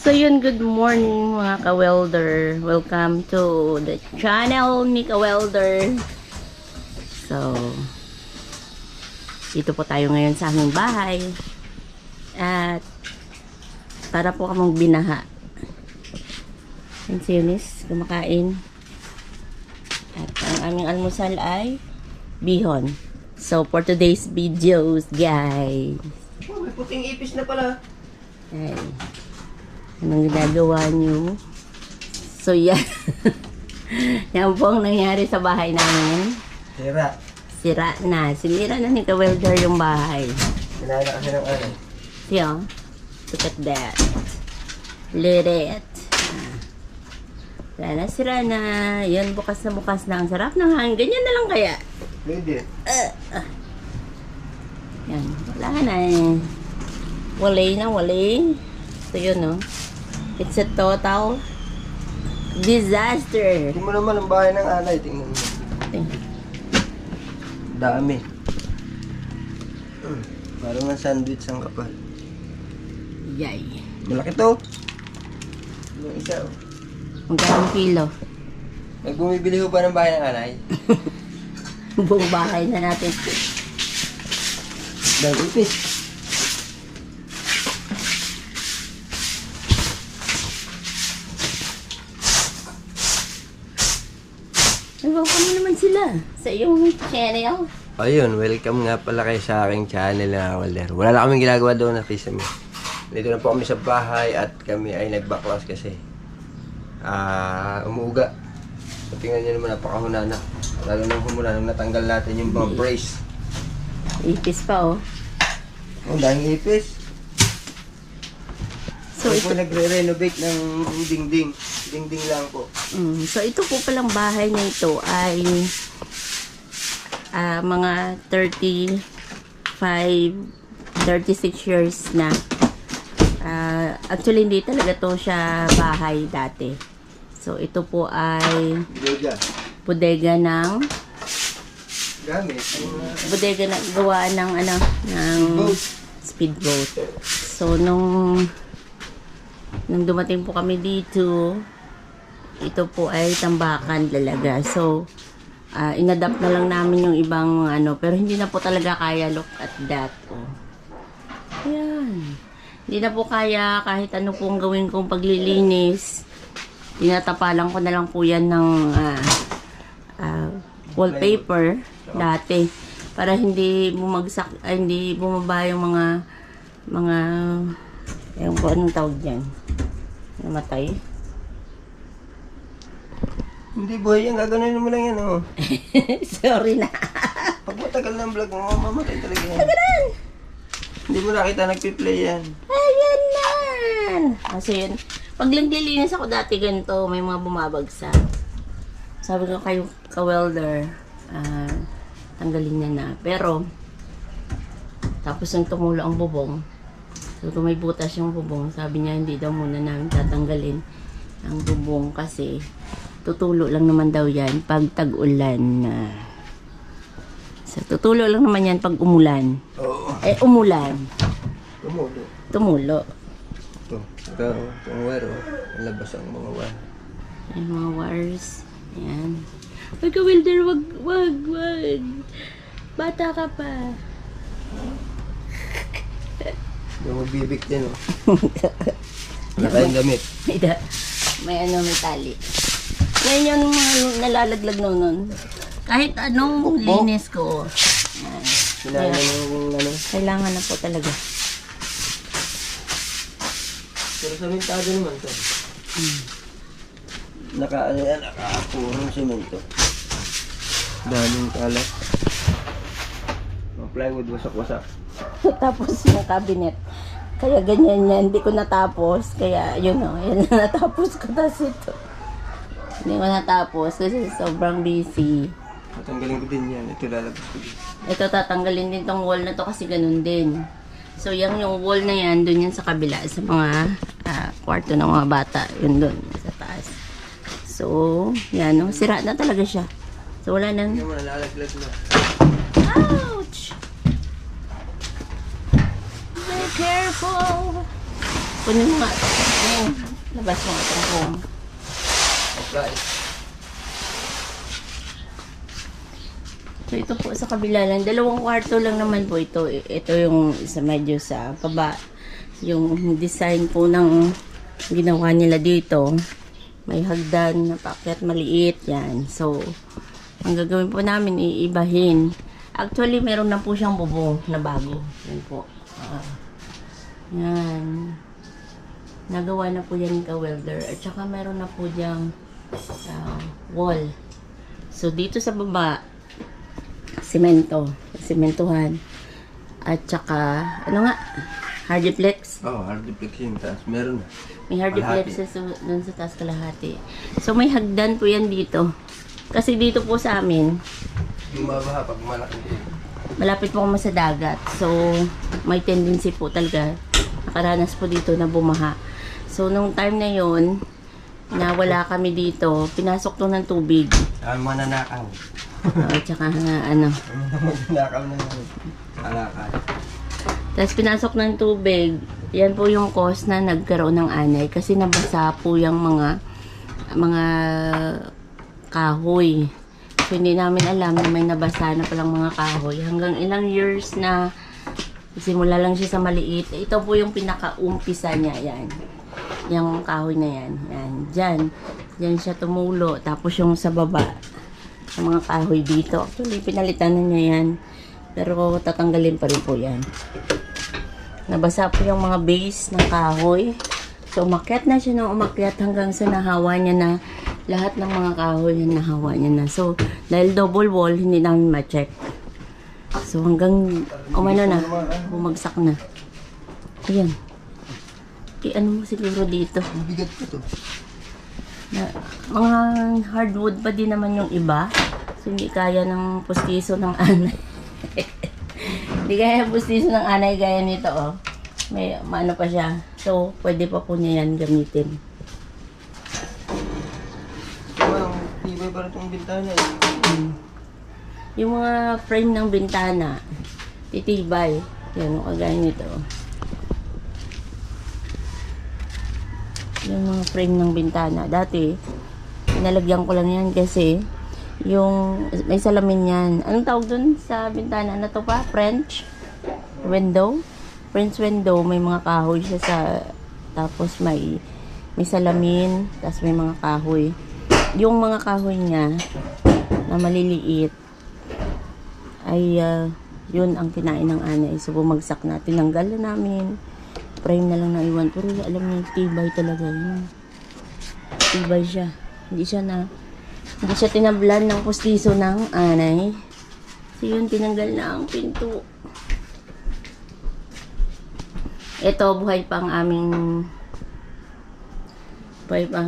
So yun, good morning mga ka-welder. Welcome to the channel ni ka-welder. So, dito po tayo ngayon sa aming bahay. At para po kamong binaha. Yan si Eunice, kumakain. At ang aming almusal ay bihon. So, for today's videos, guys. Oh, may puting ipis na pala. Ay. Anong ginagawa nyo? So, yan. Yan po ang nangyari sa bahay namin. Sira. Sira na. Sinira na ni ka-welder yung bahay. Sinala kasi ng ano. See, oh. Look at that. Look at it. Wala na, sira na. Yan, bukas na. Ang sarap ng hangin. Ganyan na lang kaya. Pwede. Yan. Wala na eh. Walay na, walay. So, yun, no. It's a total disaster. Tingnan mo naman ang bahay ng alay. Tingnan mo. Dami. Parang ng sandwich ang kapal. Yay. Malaki to. Yung isa. Oh. Magkano kilo? Bumibili ko pa ng bahay ng alay. Buong bahay na natin. Dahil ipis. Welcome mo naman sila sa iyong channel. Ayun, welcome nga pala kayo sa aking channel na Walder. Wala na kaming ginagawa doon na Kisame. Dito na po kami sa bahay at kami ay nagbaklas kasi umuuga. So, tingnan nyo naman, napakahuna na. Lalo nang humula nung natanggal natin yung mga brace. Ipis pa, oh. Oh, dahil ipis. So, Ako po nagre-renovate ng dingding. Dingding lang po. So, ito po palang bahay na ito ay mga 36 years na. Actually, hindi talaga to siya bahay dati. So, ito po ay bodega ng gamit. bodega na gawa ng ng speedboat. So, nung dumating po kami dito, ito po ay tambakan talaga. So, inadapt na lang namin yung ibang pero hindi na po talaga kaya. Look at that. Oh. Ayan. Hindi na po kaya kahit ano pong gawin kong paglilinis. Tinatapalan ko na lang po yan ng wallpaper dati para hindi bumagsak, hindi bumaba yung mga ewan ko anong tawag dyan. Namatay. Hindi boy, yan gagawin mo lang yan oh. Sorry na. Pag matagal ng vlog mo, mamatay talaga yan. Tagalan! Hindi mo nakita nagpi-play yan. Ayan na! Kasi yun, pag naglilinis ako dati ganito, may mga bumabagsak. Sabi ko kayo, ka-welder, tanggalin niya na. Pero, tapos nang tumulo ang bubong, so kung may butas yung bubong, sabi niya hindi daw muna namin tatanggalin ang bubong kasi tutulo lang naman daw yan pag tag-ulan. So, tutulo lang naman yan pag umulan. Oo. Umulan. Tumulo. Tumulo. Itong wire oh. Nalabas ang mga wire. Yung mga wires. Ayan. Huwag ka, welder. Wag. Bata ka pa. Yung magbibig din oh. Wala tayong gamit. May tali. Yan yung mga nalalaglag nun. Kahit anong linis ko. Ayan. Kailangan na yung Kailangan na po talaga. Pero sa mintado naman to. Naka-purong semento. Daming kalat. Mga plywood wasak-wasak. Tapos yung cabinet. Kaya ganyan yan. Hindi ko natapos. Kaya yun o. Yan na natapos ko. Tapos ito. Hindi ko natapos kasi sobrang busy. Tatanggalin ko din yan. Ito lalabas ko din. Ito tatanggalin din tong wall na to kasi ganun din. So yung wall na yan, dun yan sa kabila. Sa mga kwarto ng mga bata. Yun dun. Sa taas. So, yan o. Sira na talaga siya. So wala nang... Hindi mo nalalaglag na. Ouch! Be careful! Kunin mo nga. Labas mo ito po. Okay. So, ito po sa kabila lang. 2 kwarto lang naman po ito. Ito yung isa medyo sa baba. Yung design po ng ginawa nila dito. May hagdan na paakyat maliit. Yan. So, ang gagawin po namin, iibahin. Actually, meron na po siyang bubong na bago. Yan po. Yan. Nagawa na po yan ka-welder. At saka meron na po diyang wall. So, dito sa baba, sementohan. At saka, ano nga, hardiplex. Hardiplex yung taas. Meron na. May hardiplex dun sa taas kalahati. So, may hagdan po yan dito. Kasi dito po sa amin, Bumabaha pag malaki din. malapit po kami sa dagat. So, may tendency po talaga. Nakaranas po dito na bumaha. So, nung time na yon na wala kami dito, pinasok to ng tubig. Mananakaw. At saka, ano. Mananakaw na yun. Alakal. Tapos pinasok ng tubig, yan po yung cause na nagkaroon ng anay. Kasi nabasa po yung mga kahoy. So, hindi namin alam na may nabasa na palang mga kahoy. Hanggang ilang years na simula lang siya sa maliit. Ito po yung pinaka-umpisa niya. Yan. Yung kahoy na yan. Yan. Diyan siya tumulo. Tapos yung sa baba, sa mga kahoy dito. Actually, pinalitan na niya yan. Pero tatanggalin pa rin po yan. Nabasa po yung mga base ng kahoy. So, umakyat na siya ng umakyat hanggang sa nahawa niya na lahat ng mga kahoy yung nahawa niya na. So, dahil double wall, hindi namin ma-check. So, hanggang umano na, bumagsak na. Ayan. Ano mo siguro dito? Bigat ko to. Mga hardwood pa din naman yung iba. So, hindi kaya ng pustiso ng anay. Hindi kaya ng pustiso ng anay gaya nito, oh. May maano pa siya. So, pwede pa po niya yan gamitin. Wow, tibay pa rin itong bintana eh. Yung mga frame ng bintana, titibay. Yan, o kagaya nito. Yung mga frame ng bintana. Dati, pinalagyan ko lang yan kasi yung may salamin yan. Anong tawag dun sa bintana na to pa? French window? French window, may mga kahoy siya sa, tapos may salamin, tapos may mga kahoy. Yung mga kahoy niya na maliliit ay yun ang kinain ng anay. So bumagsak na, tinanggal na namin, frame na lang na iwan. Pero alam niyo, tibay talaga yun. Tibay siya. Hindi siya tinablan ng pustiso ng anay. So yun, tinanggal na ang pinto. Ito, buhay pa ang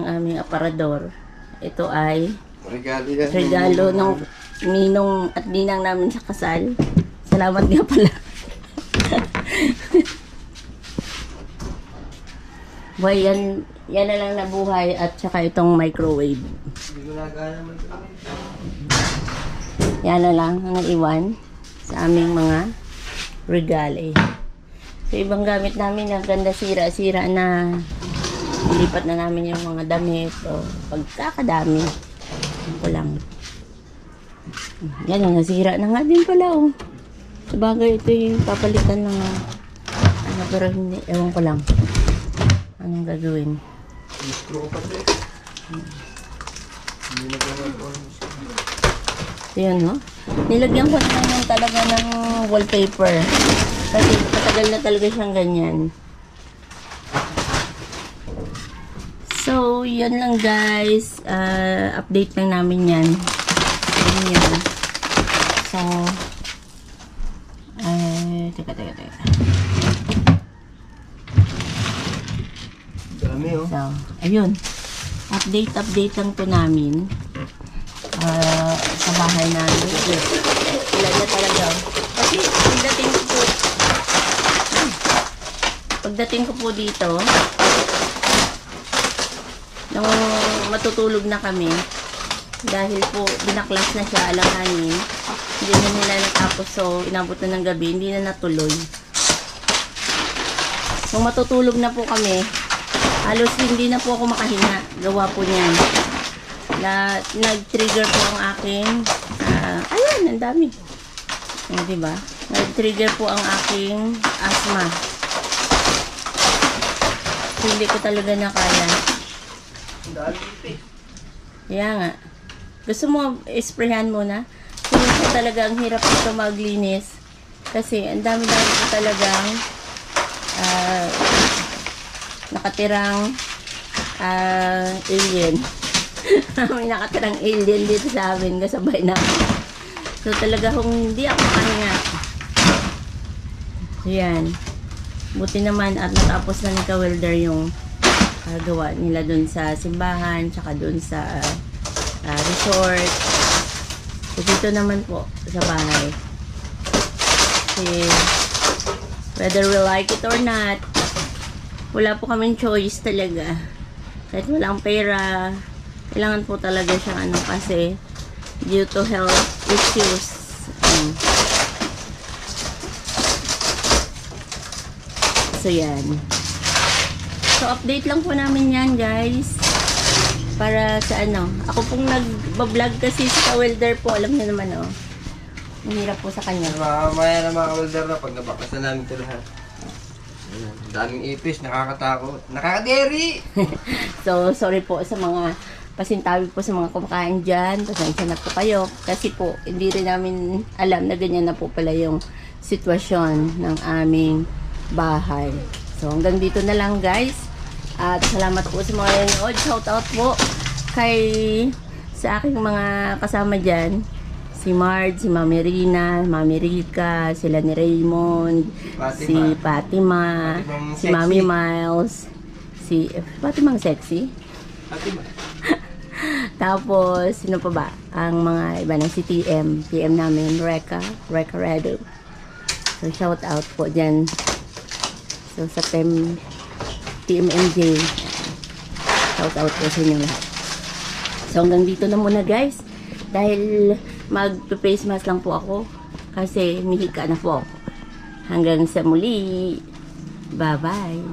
aming aparador. Ito ay regalo ng ninong at ninang namin sa kasal. Salamat nga pala. Buhay, yan na lang nabuhay at saka itong microwave. Yan na lang ang naiwan sa aming mga regalo. So, ibang gamit namin na ganda sira-sira na ilipat na namin yung mga damit o pagkakadami. Ito lang. Yan, nasira na nga din pala, oh. Sabagay, ito yung papalitan ng pero hindi, ewan ko lang. Anong gagawin? Yan, no? Nilagyan ko naman talaga ng wallpaper. Kasi matagal na talaga siyang ganyan. So, yan lang guys. Update lang namin yan. Yan. So, teka. Dami oh. So, ayun. Update lang to namin. Sa bahay namin. Ilan na talaga. Kasi pagdating ko po dito, nung matutulog na kami, dahil po binaklas na siya, alanganin, hindi na nila natapos, so inabot na ng gabi, hindi na natuloy. Nung matutulog na po kami, Halos hindi na po ako makahinga. Gawa po niyan. Nag-trigger po ang aking, ayan, ang dami. Diba? Nag-trigger po ang aking asthma. So, hindi ko talaga na kaya. Kaya nga. Gusto mo isprayhan muna? Kasi talaga ang hirap ito maglinis. Kasi ang dami-dami po talagang nakatirang alien. May nakatirang alien dito sa amin kasabay namin. So talaga kung hindi ako makahinga. Yan. Buti naman at natapos na ni Ka-Welder yung gawa nila dun sa simbahan tsaka dun sa resort. So dito naman po sa bahay. Kasi whether we like it or not, wala po kaming choice talaga. Kahit walang pera, kailangan po talaga siyang kasi due to health issues. So yan. So update lang po namin yan guys. Para sa ako pong nag-vlog kasi sa Ka-Welder po, alam niyo naman ang hirap po sa kanya. Mamaya na mga Ka-Welder na pag nabakas na namin ito lahat. Ayan, daming ipis, nakakatakot. Nakakaderi! So, sorry po sa mga pasintabi po sa mga kumakain dyan. Pasensya na po kayo. Kasi po, hindi rin namin alam na ganyan na po pala yung sitwasyon ng aming bahay. So, hanggang dito na lang guys. At salamat po sa mga nanonood. Shout out po sa aking mga kasama dyan. Si Marge, si Mami Rina, Mami Rica, sila ni Raymond, si Fatima, si Mami Miles, si Fatimang sexy. Fatima. Tapos, sino pa ba? Ang mga iba na si TM namin, Reka Redo. So, shout out po dyan. So, sa TMMJ, shout out po sa inyo lahat. So, hanggang dito na muna guys. Dahil mag-face mask lang po ako. Kasi mihika na po ako. Hanggang sa muli. Bye-bye.